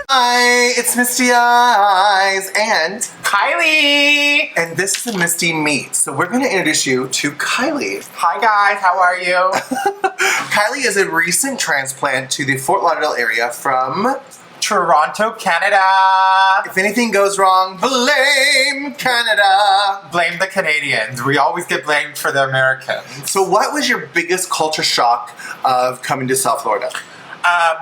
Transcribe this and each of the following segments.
Hi, it's MistyEyez and Kylie! And this is a Misty Meet. So we're going to introduce you to Kylie. Hi guys, how are you? Kylie is a recent transplant to the Fort Lauderdale area from Toronto, Canada. If anything goes wrong, blame Canada. Blame the Canadians. We always get blamed for the Americans. So what was your biggest culture shock of coming to South Florida?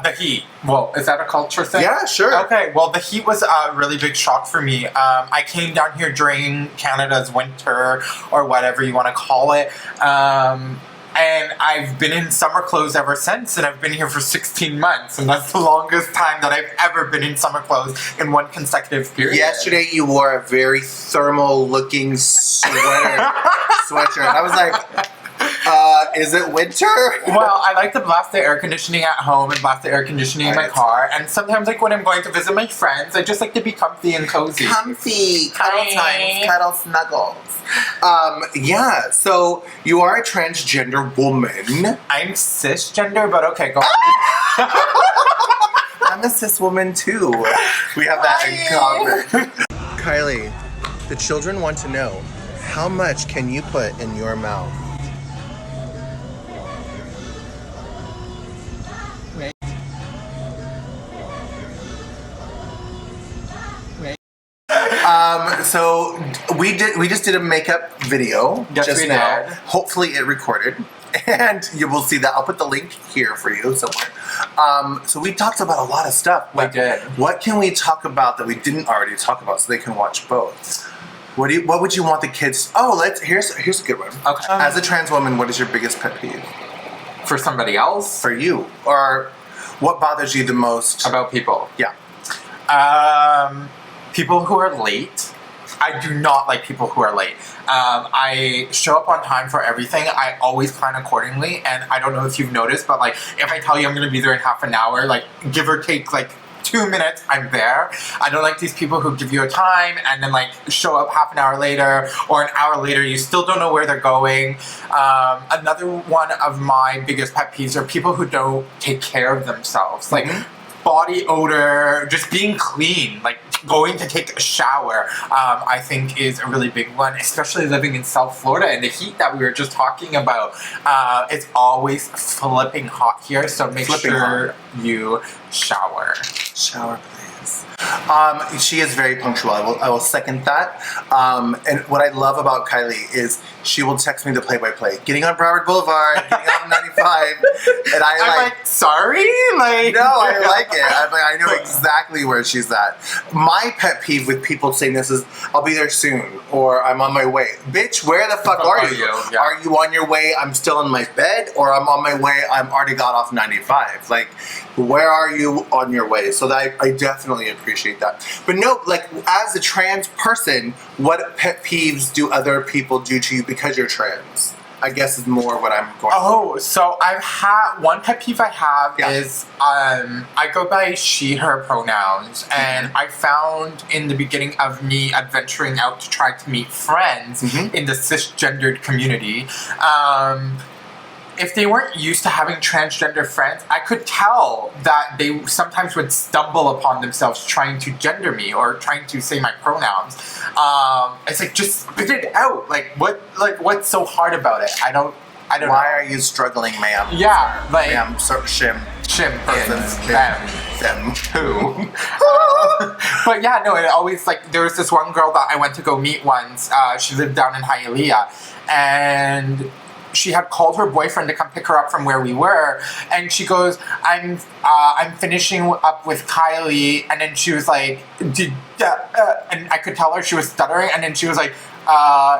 The heat. Well, is that a culture thing? Yeah, sure. Okay, well, the heat was a really big shock for me. I came down here during Canada's winter, or whatever you want to call it. And I've been in summer clothes ever since, and I've been here for 16 months, and that's the longest time that I've ever been in summer clothes in one consecutive period. Yesterday, you wore a very thermal-looking sweatshirt, and I was like, is it winter? Well, I like to blast the air conditioning at home and blast the air conditioning in my car. And sometimes, like, when I'm going to visit my friends, I just like to be comfy and cozy. Comfy. Cuddle times. Cuddle snuggles. Yeah, so you are a transgender woman. I'm cisgender, but okay, go on. I'm a cis woman, too. We have that in common. Kylie, the children want to know, how much can you put in your mouth? So we just did a makeup video just now. Hopefully it recorded, and you will see that. I'll put the link here for you somewhere. So we talked about a lot of stuff. We did. What can we talk about that we didn't already talk about, so they can watch both? What would you want the kids? Oh, here's a good one. Okay. As a trans woman, what is your biggest pet peeve? For somebody else? For you, or what bothers you the most about people? Yeah. People who are late. I do not like people who are late. I show up on time for everything. I always plan accordingly, and I don't know if you've noticed, but like if I tell you I'm going to be there in half an hour, like give or take like 2 minutes, I'm there. I don't like these people who give you a time and then like show up half an hour later or an hour later, you still don't know where they're going. Another one of my biggest pet peeves are people who don't take care of themselves. Like body odor, just being clean, like going to take a shower, I think is a really big one, especially living in South Florida and the heat that we were just talking about. It's always flipping hot here, so make sure you shower. Shower, please. She is very punctual. I will second that. And what I love about Kylie is she will text me the play-by-play. Getting on Broward Boulevard, getting on 95, and I'm like, sorry? Like, no, I like it. I'm like, I know exactly where she's at. My pet peeve with people saying this is, I'll be there soon, or I'm on my way. Bitch, where the fuck are you? Yeah. Are you on your way, I'm still in my bed, or I'm on my way, I'm already got off 95? Like, where are you on your way? So that I definitely appreciate that. But no, like, as a trans person, what pet peeves do other people do to you because you're trans? I guess is more what I'm going for. So I've had, one pet peeve I have is, I go by she, her pronouns, and I found in the beginning of me adventuring out to try to meet friends in the cisgendered community, if they weren't used to having transgender friends, I could tell that they sometimes would stumble upon themselves trying to gender me or trying to say my pronouns. It's like, just spit it out. What's so hard about it? I don't know. Why are you struggling, ma'am? Yeah, like ma'am, shim persons, them. Who? But yeah, no, it always, like, there was this one girl that I went to go meet once. She lived down in Hialeah, and she had called her boyfriend to come pick her up from where we were, and she goes, I'm finishing up with Kylie, and then she was like, and I could tell her she was stuttering, and then she was like,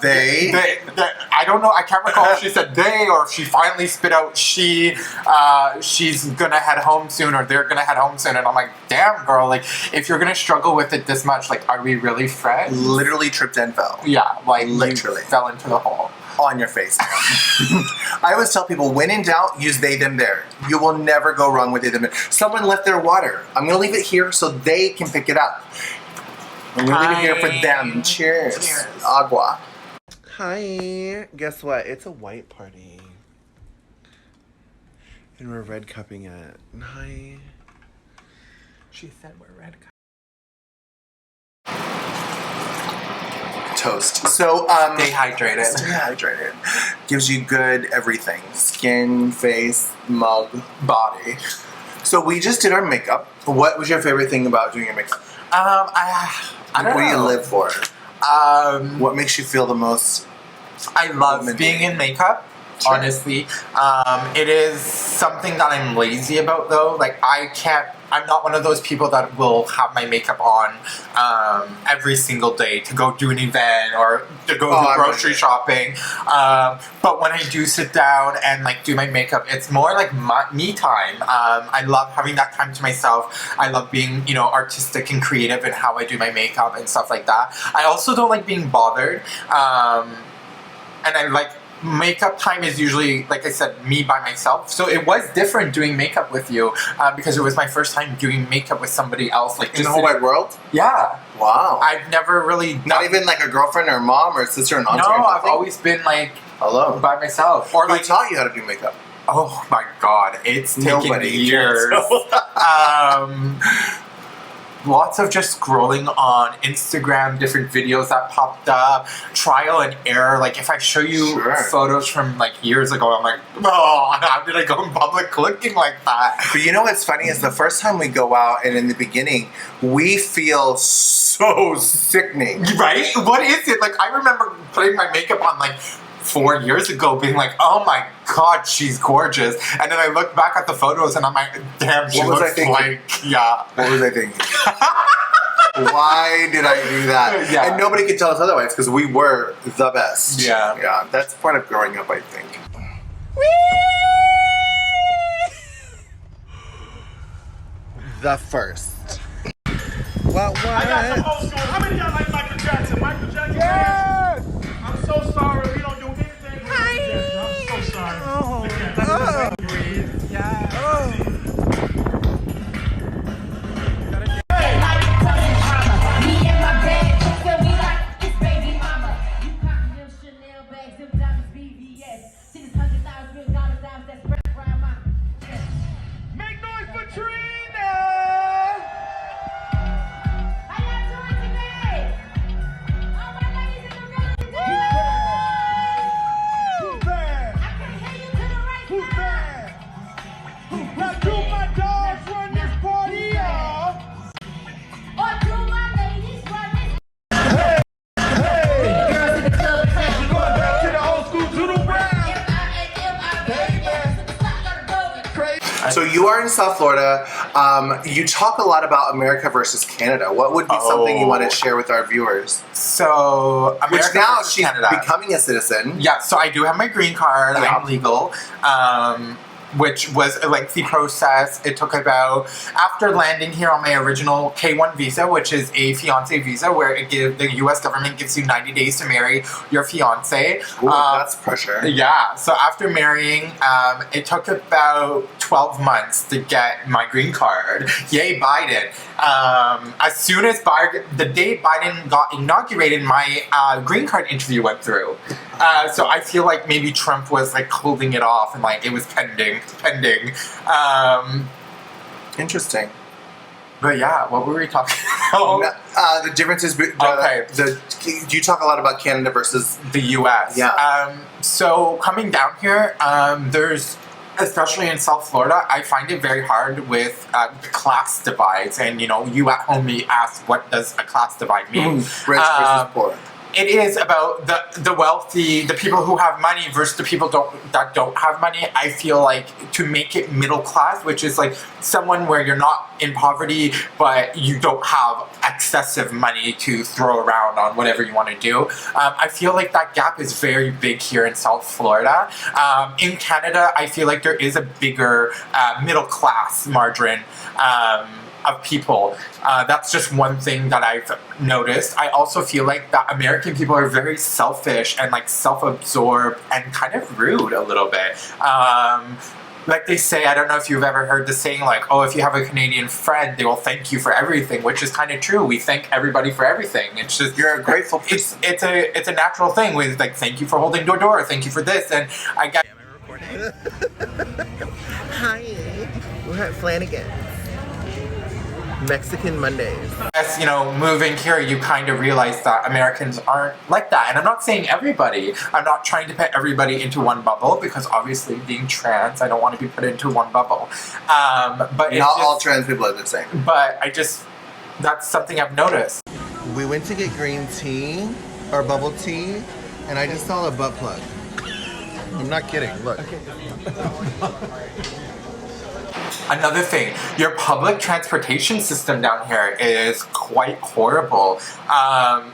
they, I don't know, I can't recall if she said they, or if she finally spit out she's gonna head home soon, or they're gonna head home soon, and I'm like, damn girl, like, if you're gonna struggle with it this much, like, are we really friends? Literally tripped and fell. Yeah, like, literally fell into the hole. On your face. I always tell people, when in doubt, use they, them, there. You will never go wrong with they, them, there. Someone left their water. I'm going to leave it here so they can pick it up. I'm going to leave it here for them. Cheers. Cheers. Agua. Hi. Guess what? It's a white party. And we're red cupping it. Hi. She said we're red. Toast. So, Stay hydrated. Stay hydrated. Gives you good everything. Skin, face, mug, body. So we just did our makeup. What was your favorite thing about doing your makeup? I don't know. What do you live for? What makes you feel the most? I love being in makeup. Sure. Honestly, it is something that I'm lazy about though. Like I'm not one of those people that will have my makeup on every single day to go do an event or to go do grocery shopping. But when I do sit down and like do my makeup, it's more like me time. I love having that time to myself. I love being, artistic and creative in how I do my makeup and stuff like that. I also don't like being bothered. And I like makeup time is usually, like I said, me by myself. So it was different doing makeup with you because it was my first time doing makeup with somebody else. Like in the whole wide world? Yeah. Wow. I've never really not even like a girlfriend or mom or sister and auntie. No, I've always been like alone by myself. Or like taught you how to do makeup. Oh my god, it's taken years. Lots of just scrolling on Instagram, different videos that popped up, trial and error. Like if I show you photos from like years ago, I'm like, oh, how did I go in public looking like that? But you know what's funny is the first time we go out and in the beginning, we feel so sickening. Right? What is it? Like I remember putting my makeup on like 4 years ago being like, oh my god, she's gorgeous. And then I look back at the photos and I'm like, damn, she looks like, yeah. What was I thinking? Why did I do that? Yeah. And nobody could tell us otherwise because we were the best. Yeah. Yeah, that's part of growing up, I think. The first. What? I got some old school. How many of y'all like Michael Jackson? Michael Jackson? Yes! I'm so sorry. We don't do anything with Michael Jackson. I'm so sorry. Oh. Yeah. Oh. Me and my bag, so we like this baby mama. You cotton them Chanel bags, them diamonds BVS. See this $100,000 real dollar dimes that's spread around my. Make noise for Trina! How y'all doing today? All my ladies in the room today. Who's bad? I can hear you to the right Who's side. bad? Now do my dogs run this party off? Or do my ladies run this? Hey! Girls in the club town. Going back to the old school doodle brown. So you are in South Florida. You talk a lot about America versus Canada. What would be something you want to share with our viewers? So, America Which now versus she's Canada. becoming a citizen. Yeah, so I do have my green card. Yeah. I'm legal. Which was a lengthy process. It took about, after landing here on my original K1 visa, which is a fiance visa, where the U.S. government gives you 90 days to marry your fiance. Ooh, that's pressure. Yeah, so after marrying, it took about 12 months to get my green card. Yay, Biden. As soon as the day Biden got inaugurated, my green card interview went through. So I feel like maybe Trump was like holding it off and like it was pending. Interesting. But yeah, what were we talking about? The differences. Do you talk a lot about Canada versus the U.S.? Yeah. So coming down here, there's, especially in South Florida, I find it very hard with the class divides. And you at home may ask, what does a class divide mean? Rich versus poor. It is about the wealthy, the people who have money versus the people that don't have money. I feel like to make it middle class, which is like someone where you're not in poverty, but you don't have excessive money to throw around on whatever you want to do. I feel like that gap is very big here in South Florida. In Canada, I feel like there is a bigger middle class margin of people. That's just one thing that I've noticed. I also feel like that American people are very selfish and like self-absorbed and kind of rude a little bit. Like they say, I don't know if you've ever heard the saying like, oh, if you have a Canadian friend, they will thank you for everything, which is kind of true. We thank everybody for everything. It's just, you're a grateful person. It's a natural thing with like, thank you for holding your door, thank you for this, and I got. Hi, we're at Flanagan. Mexican Mondays. As you know, moving here, you kind of realize that Americans aren't like that. And I'm not saying everybody. I'm not trying to put everybody into one bubble because obviously being trans, I don't want to be put into one bubble. But Not all trans people are the same. But that's something I've noticed. We went to get green tea or bubble tea, and I just saw a butt plug. I'm not kidding. Look. Another thing, your public transportation system down here is quite horrible.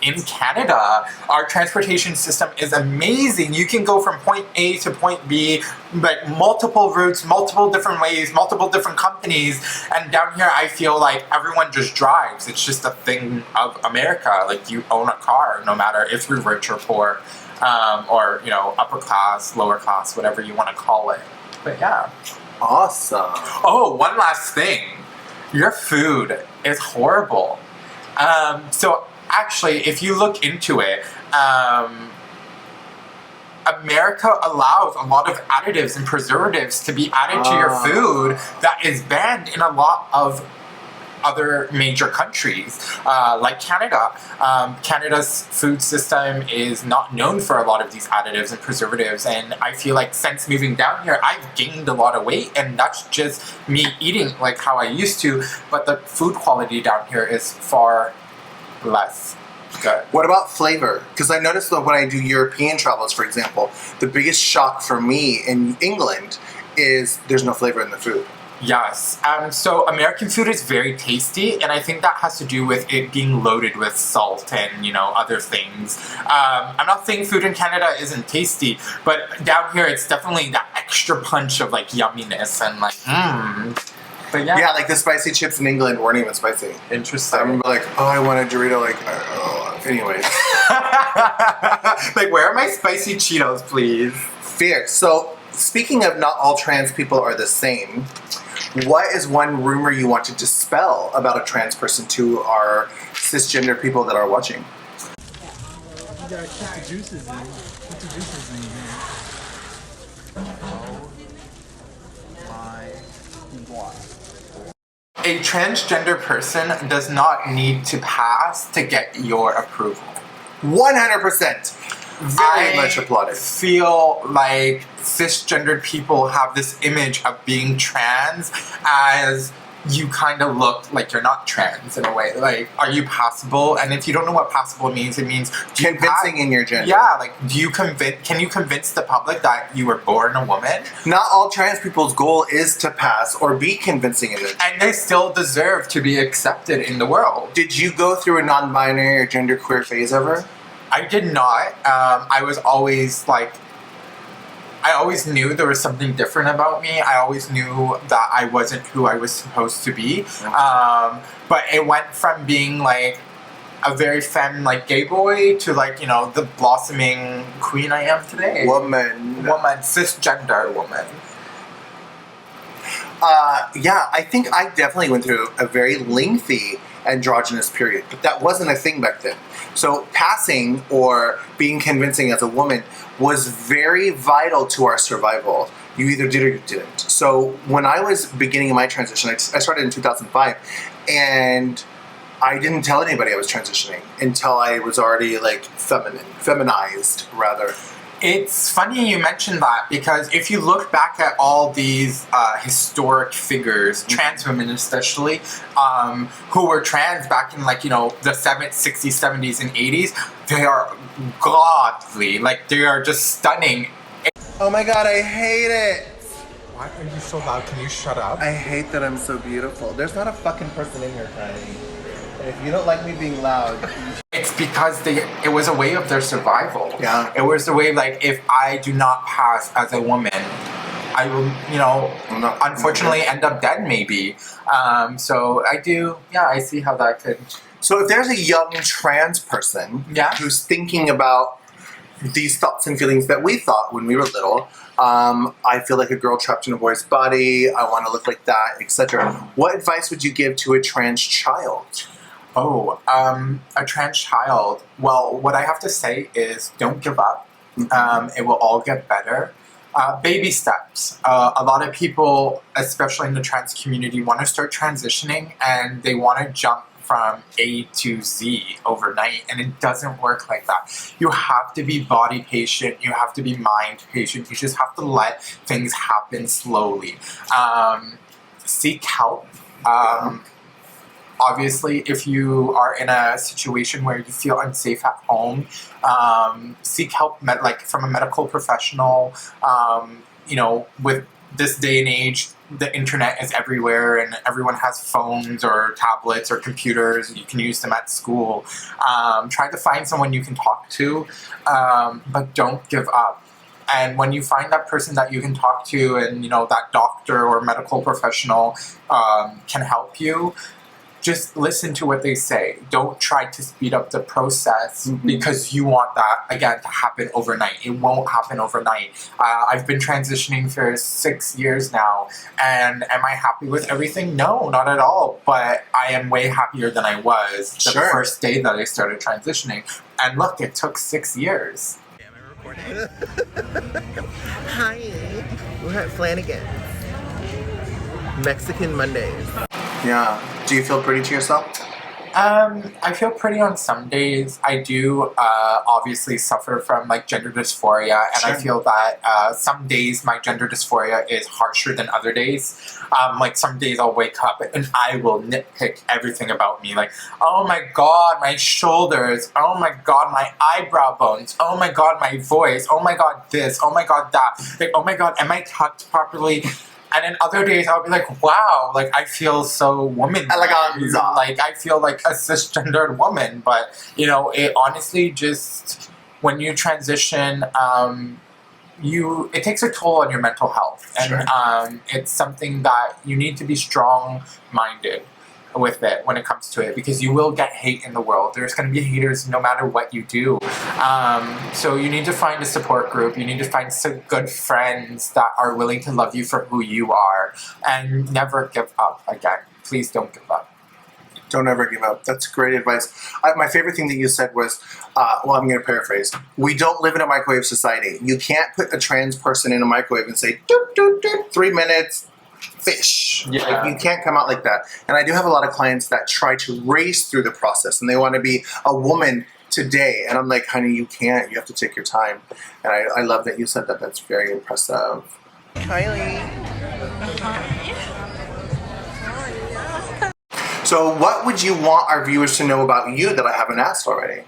In Canada, our transportation system is amazing. You can go from point A to point B, like multiple routes, multiple different ways, multiple different companies. And down here, I feel like everyone just drives. It's just a thing of America. Like you own a car, no matter if you're rich or poor, or you know, upper class, lower class, whatever you want to call it. But yeah. Awesome. Oh, one last thing. Your food is horrible. So actually, if you look into it, America allows a lot of additives and preservatives to be added to your food that is banned in a lot of other major countries, like Canada. Canada's food system is not known for a lot of these additives and preservatives, and I feel like since moving down here, I've gained a lot of weight, and that's just me eating like how I used to, but the food quality down here is far less good. What about flavor? Because I noticed that when I do European travels, for example, the biggest shock for me in England is there's no flavor in the food. Yes. So American food is very tasty, and I think that has to do with it being loaded with salt and, you know, other things. I'm not saying food in Canada isn't tasty, but down here it's definitely that extra punch of like yumminess and like, But yeah. Yeah, like the spicy chips in England weren't even spicy. Interesting. I remember like, oh, I want a Dorito, like, anyways. Like, where are my spicy Cheetos, please? Fierce. So, speaking of not all trans people are the same, what is one rumor you want to dispel about a trans person to our cisgender people that are watching? You gotta keep the juices in. Keep the juices in here. A transgender person does not need to pass to get your approval. 100%. Very much applauded. I feel like cisgendered people have this image of being trans as you kind of look like you're not trans in a way. Like, are you passable? And if you don't know what passable means, it means convincing in your gender. Yeah, like, can you convince the public that you were born a woman? Not all trans people's goal is to pass or be convincing in it. And they still deserve to be accepted in the world. Did you go through a non-binary or genderqueer phase ever? I did not. I was always like, I always knew there was something different about me. I always knew that I wasn't who I was supposed to be. But it went from being like a very femme, like gay boy to like, you know, the blossoming queen I am today. Woman, cisgender woman. Yeah, I think I definitely went through a very lengthy androgynous period, but that wasn't a thing back then. So passing or being convincing as a woman was very vital to our survival. You either did or you didn't. So when I was beginning my transition, I started in 2005, and I didn't tell anybody I was transitioning until I was already like feminized rather. It's funny you mentioned that, because if you look back at all these historic figures, trans women especially, who were trans back in like, you know, the 60s, 70s, and 80s, they are godly. Like, they are just stunning. Oh my god, I hate it! Why are you so loud? Can you shut up? I hate that I'm so beautiful. There's not a fucking person in here, Kylie. And if you don't like me being loud... It's because it was a way of their survival. Yeah. It was a way, like, if I do not pass as a woman, I will, you know, unfortunately end up dead maybe. So I see how that could... So if there's a young trans person who's thinking about these thoughts and feelings that we thought when we were little, I feel like a girl trapped in a boy's body, I want to look like that, etc. What advice would you give to a trans child? Oh, a trans child. Well, what I have to say is don't give up. It will all get better. Baby steps. A lot of people, especially in the trans community, want to start transitioning and they want to jump from A to Z overnight, and it doesn't work like that. You have to be body patient, you have to be mind patient, you just have to let things happen slowly. Seek help. Obviously, if you are in a situation where you feel unsafe at home, seek help from a medical professional. You know, with this day and age, the internet is everywhere and everyone has phones or tablets or computers. You can use them at school. Try to find someone you can talk to, but don't give up. And when you find that person that you can talk to and, you know, that doctor or medical professional can help you, just listen to what they say. Don't try to speed up the process because you want that, again, to happen overnight. It won't happen overnight. I've been transitioning for 6 years now, and am I happy with everything? No, not at all. But I am way happier than I was the first day that I started transitioning. And look, it took 6 years. Am I recording? Hi, we're at Flanagan's. Mexican Mondays. Yeah. Do you feel pretty to yourself? I feel pretty on some days. I do obviously suffer from like gender dysphoria, and I feel that some days my gender dysphoria is harsher than other days. Like some days I'll wake up and I will nitpick everything about me. Like, oh my god, my shoulders. Oh my god, my eyebrow bones. Oh my god, my voice. Oh my god, this. Oh my god, that. Like, oh my god, am I tucked properly? And then other days I'll be like, wow, like I feel so womanly. Like I feel like a cisgendered woman. But you know, it honestly just, when you transition, it takes a toll on your mental health, and it's something that you need to be strong-minded with it when it comes to it, because you will get hate in the world. There's going to be haters no matter what you do. So you need to find a support group. You need to find some good friends that are willing to love you for who you are, and never give up. Again, please don't give up. Don't ever give up. That's great advice. My favorite thing that you said was, well, I'm going to paraphrase. We don't live in a microwave society. You can't put a trans person in a microwave and say, doop, doop, doop, 3 minutes, fish. Yeah. Like, you can't come out like that. And I do have a lot of clients that try to race through the process, and they want to be a woman today. And I'm like, honey, you can't. You have to take your time. And I love that you said that. That's very impressive. Kylie. So what would you want our viewers to know about you that I haven't asked already?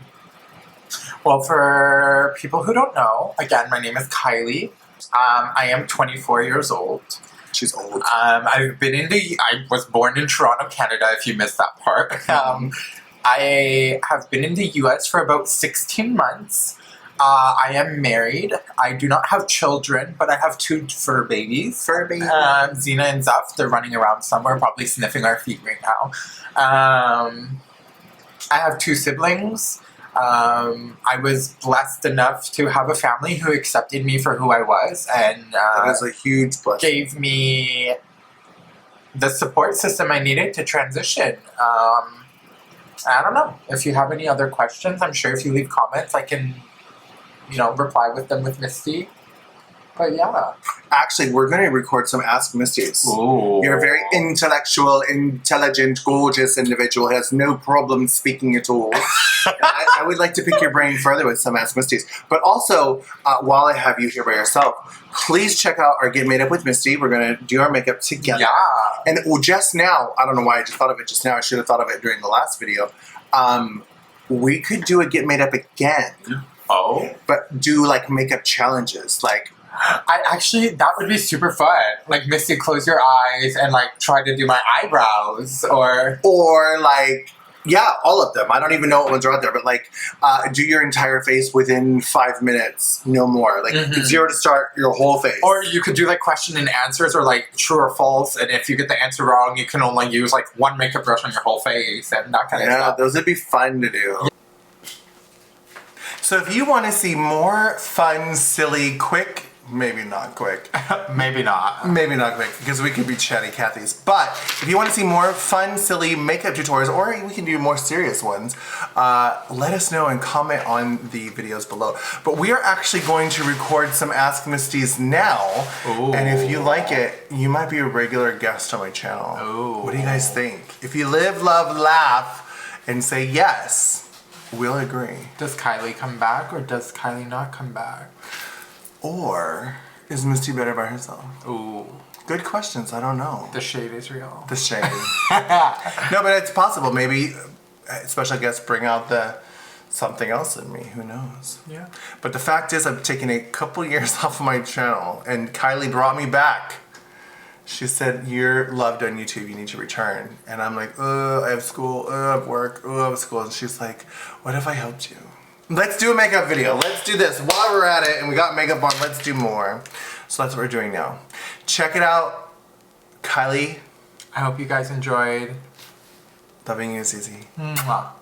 Well, for people who don't know, again, my name is Kylie. I am 24 years old. She's old. I was born in Toronto, Canada, if you missed that part. I have been in the US for about 16 months. I am married. I do not have children, but I have 2 fur babies. Zena and Zuff. They're running around somewhere, probably sniffing our feet right now. I have 2 siblings. I was blessed enough to have a family who accepted me for who I was, and that is a huge blessing. Gave me the support system I needed to transition. I don't know. If you have any other questions, I'm sure if you leave comments, I can, you know, reply with them with Misty. But yeah. Actually, we're going to record some Ask Misties. Ooh. You're a very intellectual, intelligent, gorgeous individual who has no problem speaking at all. I would like to pick your brain further with some Ask Misties. But also, while I have you here by yourself, please check out our Get Made Up with Misty. We're going to do our makeup together. Yeah. And just now, I don't know why I just thought of it just now. I should have thought of it during the last video. We could do a Get Made Up again. Oh. But do like makeup challenges. Like, that would be super fun. Like, Misty, close your eyes and like try to do my eyebrows, or like, yeah, all of them. I don't even know what ones are out there, but like, do your entire face within 5 minutes, no more. Like 0 to start your whole face. Or you could do like question and answers, or like true or false. And if you get the answer wrong, you can only use like 1 makeup brush on your whole face and that kind of stuff. Yeah, those would be fun to do. So if you want to see more fun, silly, quick Maybe not quick. Maybe not. Maybe not quick, because we could be chatty Cathy's. But if you want to see more fun, silly makeup tutorials, or we can do more serious ones, let us know and comment on the videos below. But we are actually going to record some Ask Misties now. Ooh. And if you like it, you might be a regular guest on my channel. Ooh. What do you guys think? If you live, love, laugh, and say yes, we'll agree. Does Kylie come back or does Kylie not come back? Or is Misty better by herself? Ooh. Good questions. I don't know. The shade is real. The shade. No, but it's possible. Maybe special guests bring out the something else in me. Who knows? Yeah. But the fact is, I've taken a couple years off of my channel, and Kylie brought me back. She said, "You're loved on YouTube. You need to return." And I'm like, I have school. I have work. I have school. And she's like, "What if I helped you? Let's do a makeup video. Let's do this while we're at it, and we got makeup on. Let's do more." So that's what we're doing now. Check it out, Kylie. I hope you guys enjoyed. Loving you is easy. Mwah.